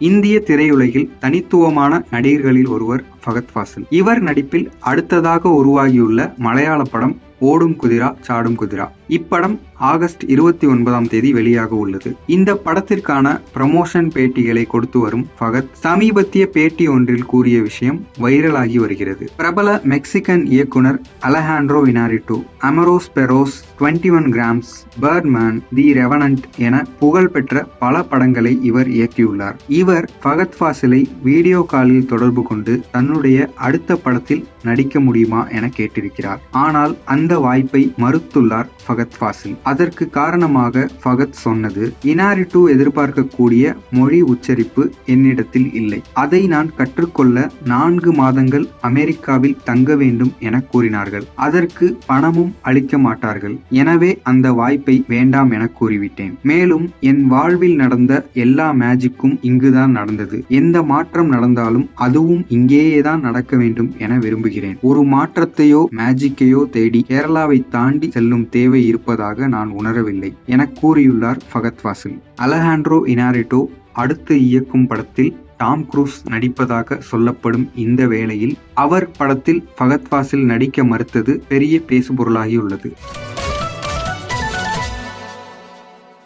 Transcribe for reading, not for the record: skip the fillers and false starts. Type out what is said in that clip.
இந்திய திரையுலகில் தனித்துவமான நடிகர்களில் ஒருவர் ஃபகத் ஃபாசில். இவர் நடிப்பில் அடுத்ததாக உருவாகியுள்ள மலையாள படம் ஓடும் குதிரா சாடும் குதிரா. இப்படம் ஆகஸ்ட் 29 வெளியாக உள்ளது. இந்த படத்திற்கான ப்ரமோஷன் பேட்டிகளை கொடுத்து வரும் ஃபகத் சமீபத்திய பேட்டி ஒன்றில் கூறிய விஷயம் வைரலாகி வருகிறது. பிரபல மெக்சிகன் இயக்குனர் அலெஹாண்ட்ரோ இனாரிட்டோ, அமரோஸ் பெரோஸ், 21 கிராம்ஸ், பர்ட்மேன், தி ரெவனன்ட் என புகழ்பெற்ற பல படங்களை இவர் இயக்கியுள்ளார். இவர் ஃபகத் ஃபாசிலை வீடியோ காலில் தொடர்பு கொண்டு தன்னுடைய அடுத்த படத்தில் நடிக்க முடியுமா என கேட்டிருக்கிறார். ஆனால் அந்த வாய்ப்பை மறுத்துள்ளார் ஃபகத் ஃபாசில். அதற்கு காரணமாக ஃபகத் சொன்னது, இனாரிட்டோ எதிர்பார்க்கக்கூடிய மொழி உச்சரிப்பு என்னிடத்தில் இல்லை. அதை நான் கற்றுக்கொள்ள 4 மாதங்கள் அமெரிக்காவில் தங்க வேண்டும் என கூறினார்கள். அதற்கு பணமும் அளிக்க மாட்டார்கள். எனவே அந்த வாய்ப்பை வேண்டாம் என கூறிவிட்டேன். மேலும் என் வாழ்வில் நடந்த எல்லா மேஜிக்கும் இங்குதான் நடந்தது. எந்த மாற்றம் நடந்தாலும் அதுவும் இங்கேயேதான் நடக்க வேண்டும் என விரும்புகிறேன். ஒரு மாற்றத்தையோ மேஜிக்கையோ தேடி கேரளாவை தாண்டி செல்லும் தேவை இருப்பதாக நான் உணரவில்லை என கூறியுள்ளார் ஃபகத் ஃபாசில். அலெஹாண்ட்ரோ இனாரிட்டோ அடுத்து இயக்கும் படத்தில் டாம் குரூஸ் நடிப்பதாக சொல்லப்படும் இந்த வேளையில் அவர் படத்தில் ஃபகத் ஃபாசில் நடிக்க மறுத்தது பெரிய பேசுபொருளாகியுள்ளது.